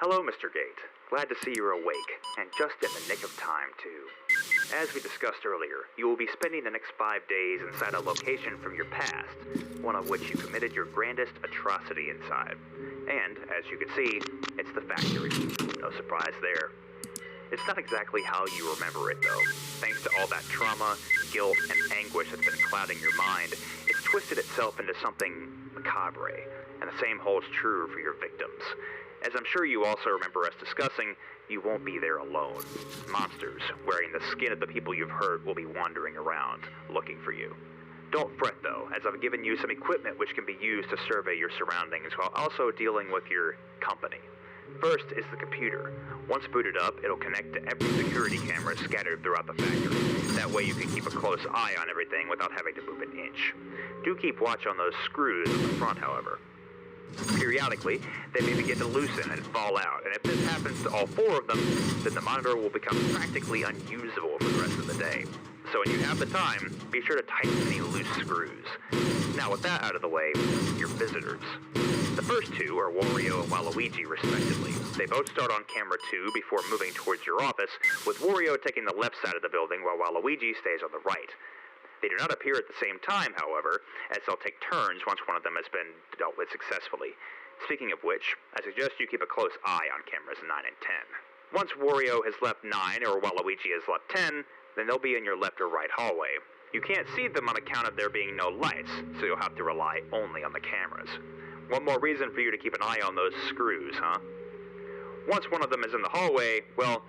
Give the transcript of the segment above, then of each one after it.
Hello, Mr. Gate. Glad to see you're awake, and just in the nick of time, too. As we discussed earlier, you will be spending the next 5 days inside a location from your past, one of which you committed your grandest atrocity inside. And, as you can see, it's the factory. No surprise there. It's not exactly how you remember it, though. Thanks to all that trauma, guilt, and anguish that's been clouding your mind, it's twisted itself into something macabre, and the same holds true for your victims. As I'm sure you also remember us discussing, you won't be there alone. Monsters, wearing the skin of the people you've hurt, will be wandering around, looking for you. Don't fret though, as I've given you some equipment which can be used to survey your surroundings while also dealing with your company. First is the computer. Once booted up, it'll connect to every security camera scattered throughout the factory. That way you can keep a close eye on everything without having to move an inch. Do keep watch on those screws in the front, however. Periodically, they may begin to loosen and fall out, and if this happens to all 4 of them, then the monitor will become practically unusable for the rest of the day. So when you have the time, be sure to tighten any loose screws. Now with that out of the way, your visitors. The first 2 are Wario and Waluigi, respectively. They both start on camera 2 before moving towards your office, with Wario taking the left side of the building while Waluigi stays on the right. They do not appear at the same time, however, as they'll take turns once one of them has been dealt with successfully. Speaking of which, I suggest you keep a close eye on cameras 9 and 10. Once Wario has left 9 or Waluigi has left 10, then they'll be in your left or right hallway. You can't see them on account of there being no lights, so you'll have to rely only on the cameras. One more reason for you to keep an eye on those screws, huh? Once one of them is in the hallway, well,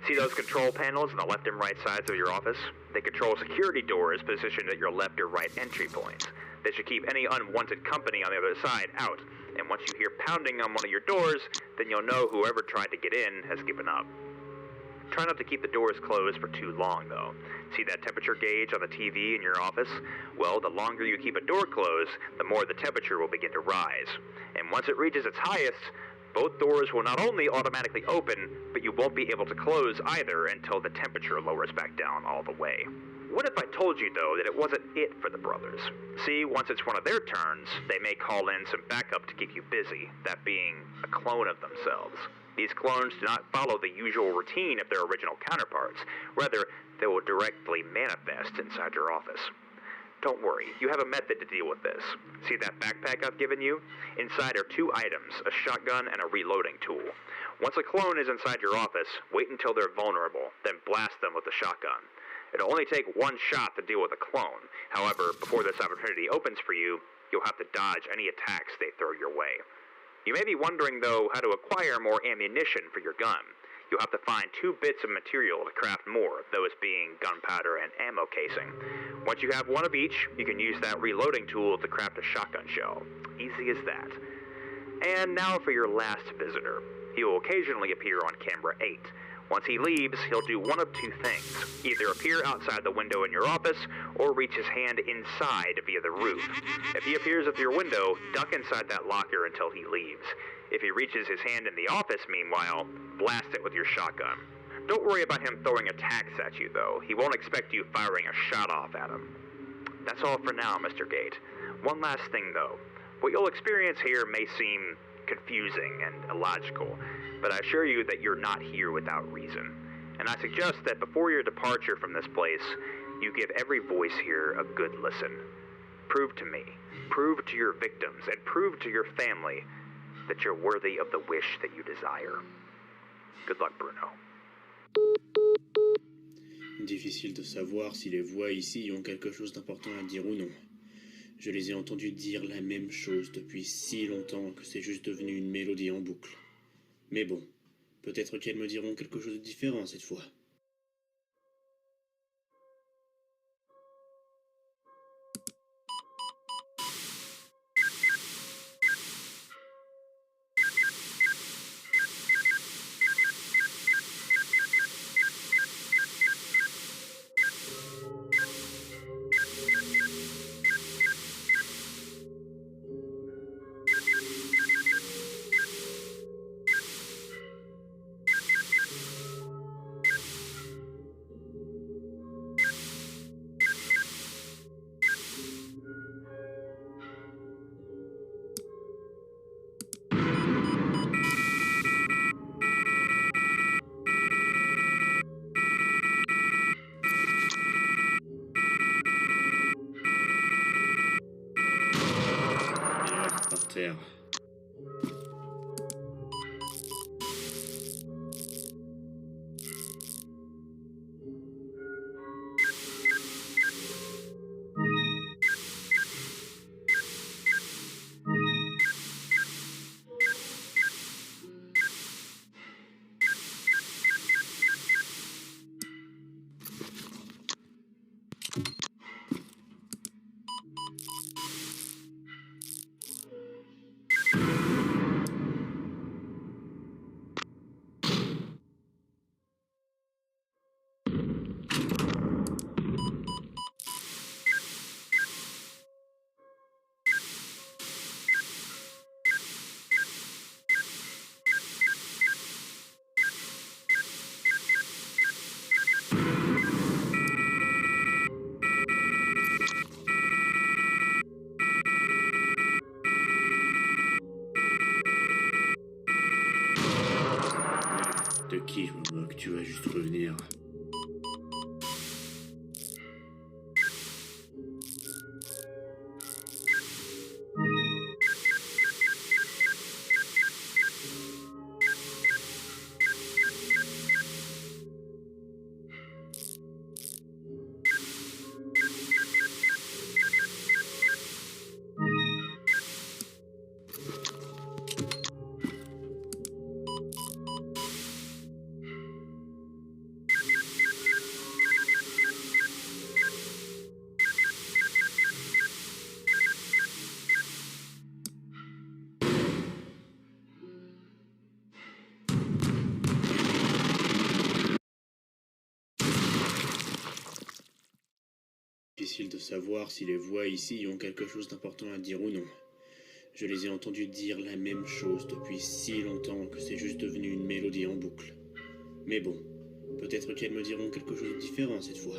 see those control panels on the left and right sides of your office? They control security doors positioned at your left or right entry points. They should keep any unwanted company on the other side out, and once you hear pounding on one of your doors, then you'll know whoever tried to get in has given up. Try not to keep the doors closed for too long, though. See that temperature gauge on the TV in your office? Well, the longer you keep a door closed, the more the temperature will begin to rise. And once it reaches its highest, both doors will not only automatically open, but you won't be able to close either until the temperature lowers back down all the way. What if I told you, though, that it wasn't it for the brothers? See, once it's one of their turns, they may call in some backup to keep you busy, that being a clone of themselves. These clones do not follow the usual routine of their original counterparts. Rather, they will directly manifest inside your office. Don't worry, you have a method to deal with this. See that backpack I've given you? Inside are two items, a shotgun and a reloading tool. Once a clone is inside your office, wait until they're vulnerable, then blast them with the shotgun. It'll only take one shot to deal with a clone. However, before this opportunity opens for you, you'll have to dodge any attacks they throw your way. You may be wondering, though, how to acquire more ammunition for your gun. You'll have to find 2 bits of material to craft more, those being gunpowder and ammo casing. Once you have one of each, you can use that reloading tool to craft a shotgun shell. Easy as that. And now for your last visitor. He will occasionally appear on camera 8. Once he leaves, he'll do one of 2 things. Either appear outside the window in your office, or reach his hand inside via the roof. If he appears at your window, duck inside that locker until he leaves. If he reaches his hand in the office, meanwhile, blast it with your shotgun. Don't worry about him throwing attacks at you, though. He won't expect you firing a shot off at him. That's all for now, Mr. Gate. One last thing, though. What you'll experience here may seem confusing and illogical, but I assure you that you're not here without reason. And I suggest that before your departure from this place, you give every voice here a good listen. Prove to me, prove to your victims, and prove to your family that you're worthy of the wish that you desire. Good luck, Bruno. Difficile de savoir si les voix ici ont quelque chose d'important à dire ou non. Je les ai entendues dire la même chose depuis si longtemps que c'est juste devenu une mélodie en boucle. Mais bon, peut-être qu'elles me diront quelque chose de différent cette fois. Par terre. De qui je me moque? Tu vas juste revenir. Difficile de savoir si les voix ici ont quelque chose d'important à dire ou non. Je les ai entendues dire la même chose depuis si longtemps que c'est juste devenu une mélodie en boucle. Mais bon, peut-être qu'elles me diront quelque chose de différent cette fois.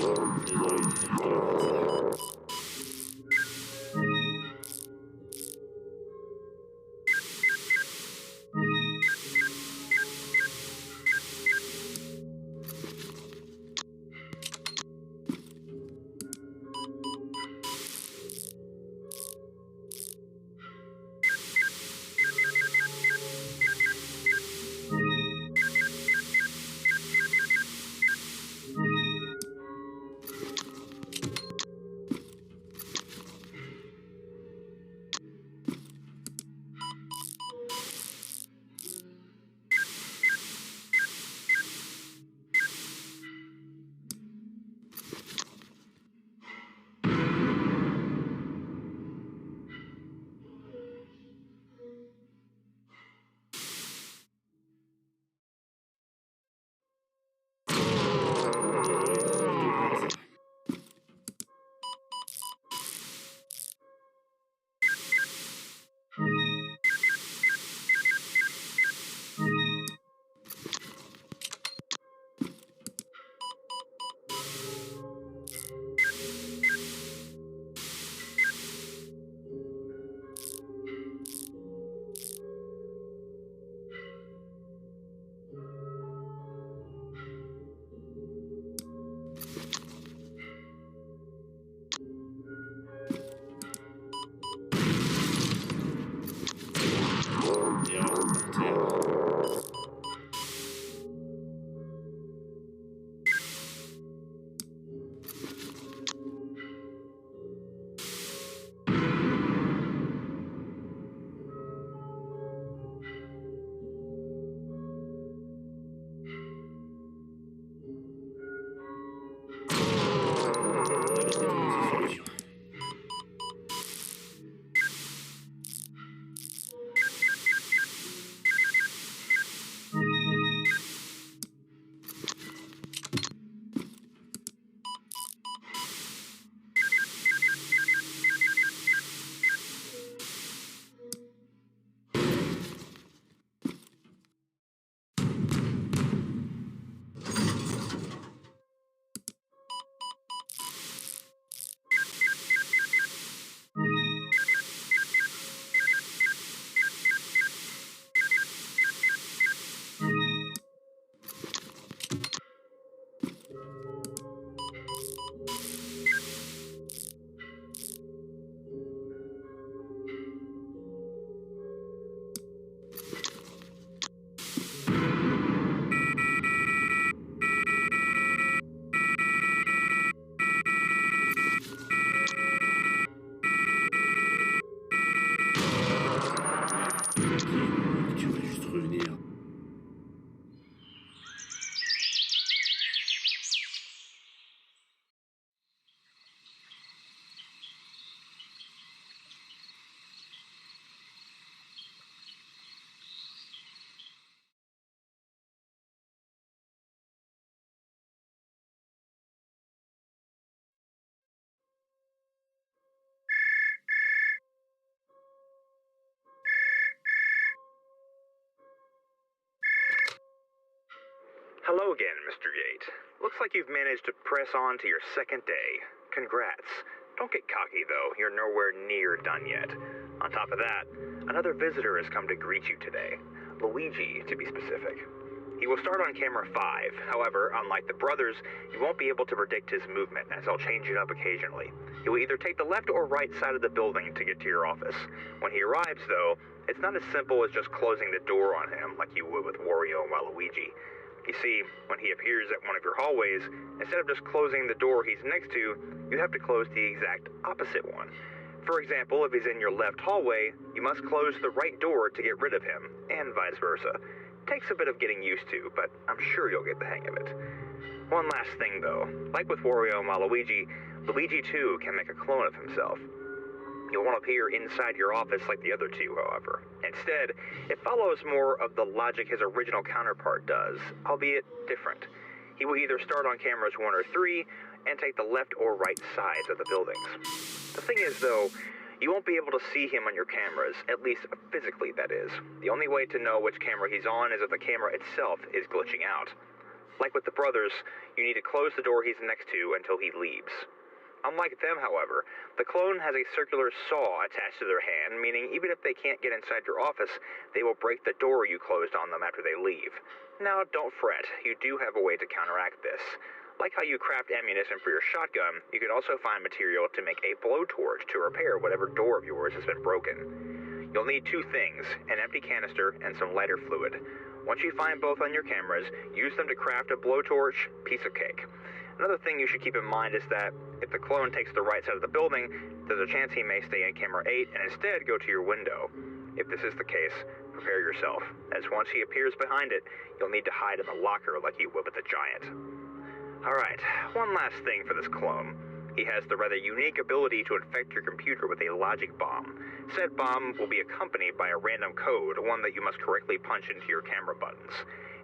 Désolé, je dois faire ça. Tu vas juste revenir. Hello again, Mr. Gate. Looks like you've managed to press on to your second day. Congrats. Don't get cocky, though. You're nowhere near done yet. On top of that, another visitor has come to greet you today. Luigi, to be specific. He will start on camera 5. However, unlike the brothers, you won't be able to predict his movement, as I'll change it up occasionally. He will either take the left or right side of the building to get to your office. When he arrives, though, it's not as simple as just closing the door on him like you would with Wario and Waluigi. You see, when he appears at one of your hallways, instead of just closing the door he's next to, you have to close the exact opposite one. For example, if he's in your left hallway, you must close the right door to get rid of him, and vice versa. Takes a bit of getting used to, but I'm sure you'll get the hang of it. One last thing though, like with Wario and Waluigi, Luigi too can make a clone of himself. He won't appear inside your office like the other two, however. Instead, it follows more of the logic his original counterpart does, albeit different. He will either start on cameras 1 or 3, and take the left or right sides of the buildings. The thing is though, you won't be able to see him on your cameras, at least physically that is. The only way to know which camera he's on is if the camera itself is glitching out. Like with the brothers, you need to close the door he's next to until he leaves. Unlike them, however, the clone has a circular saw attached to their hand, meaning even if they can't get inside your office, they will break the door you closed on them after they leave. Now, don't fret, you do have a way to counteract this. Like how you craft ammunition for your shotgun, you can also find material to make a blowtorch to repair whatever door of yours has been broken. You'll need two things, an empty canister and some lighter fluid. Once you find both on your cameras, use them to craft a blowtorch, piece of cake. Another thing you should keep in mind is that if the clone takes the right side of the building, there's a chance he may stay in camera 8 and instead go to your window. If this is the case, prepare yourself, as once he appears behind it, you'll need to hide in the locker like you would with the giant. Alright, one last thing for this clone. He has the rather unique ability to infect your computer with a logic bomb. Said bomb will be accompanied by a random code, one that you must correctly punch into your camera buttons.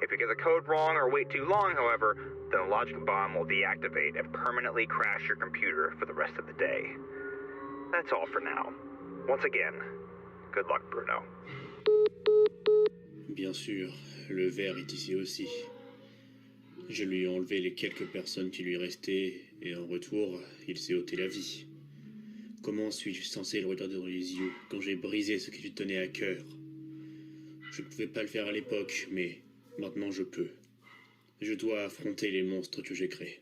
If you get the code wrong or wait too long, however, then the logic bomb will deactivate and permanently crash your computer for the rest of the day. That's all for now. Once again, good luck, Bruno. Bien sûr, le verre est ici aussi. Je lui ai enlevé les quelques personnes qui lui restaient, et en retour, il s'est ôté la vie. Comment suis-je censé le regarder dans les yeux quand j'ai brisé ce qui lui tenait à cœur? Je ne pouvais pas le faire à l'époque, mais maintenant je peux. Je dois affronter les monstres que j'ai créés.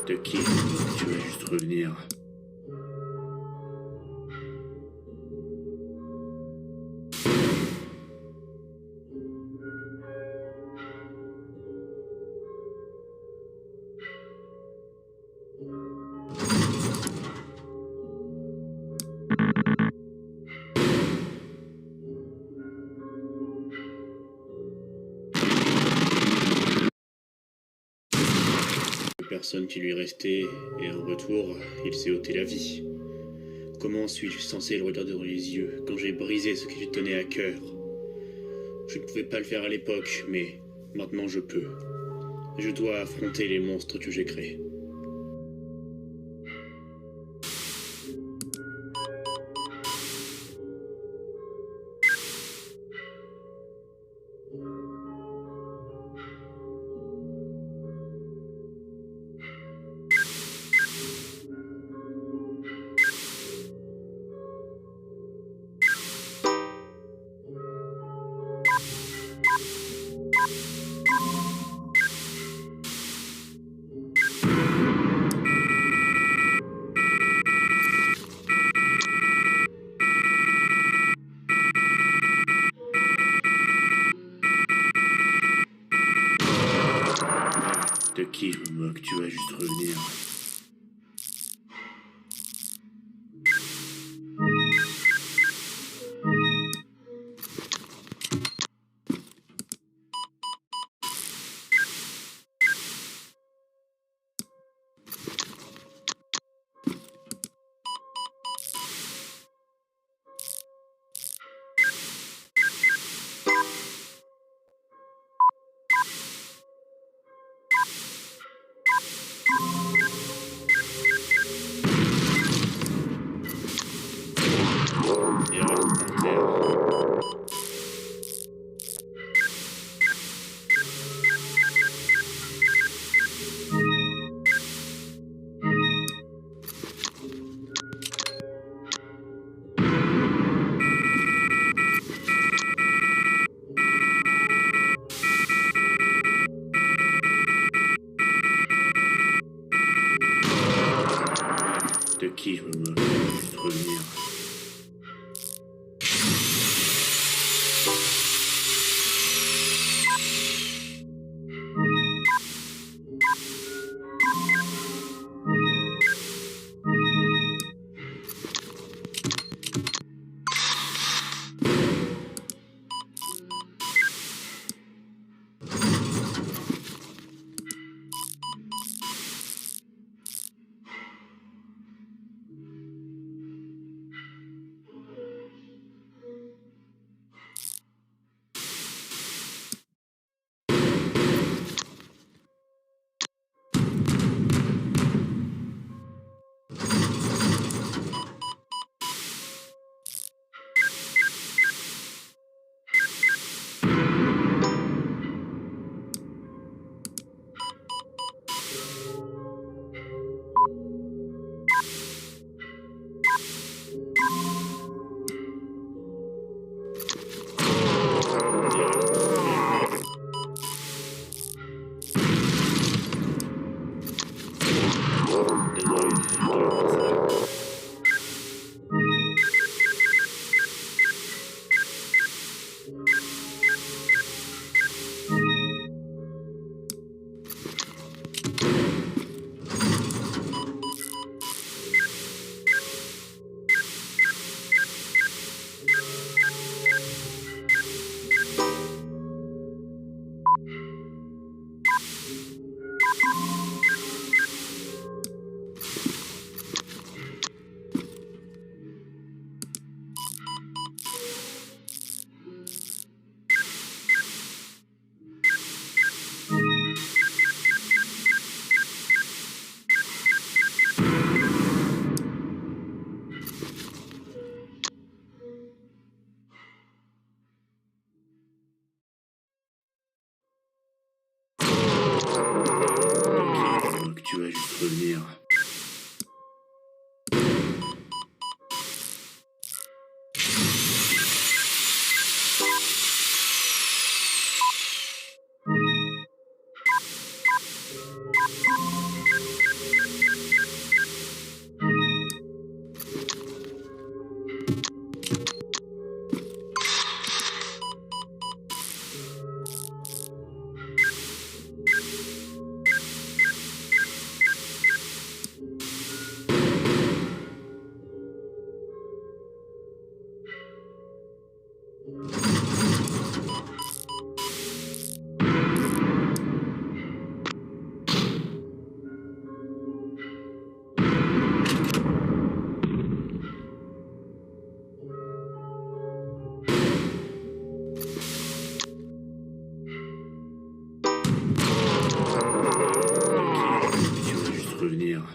De qui tu vas juste revenir? Personne qui lui restait, et en retour, il s'est ôté la vie. Comment suis-je censé le regarder dans les yeux quand j'ai brisé ce qui lui tenait à cœur? Je ne pouvais pas le faire à l'époque, mais maintenant je peux. Je dois affronter les monstres que j'ai créés. De qui je me moque? Tu vas juste revenir. Et reste par terre. De qui je me moque? Tu vas juste revenir. Tu vas juste revenir. prévenir.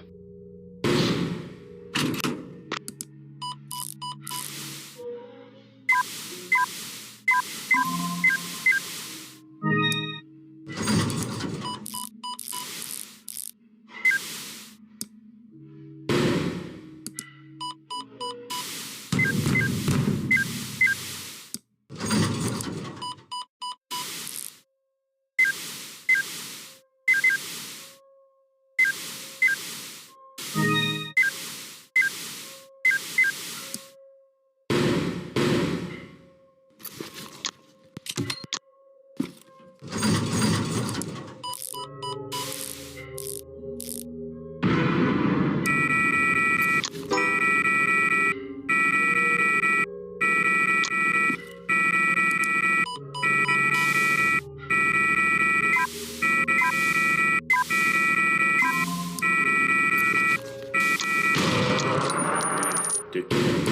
De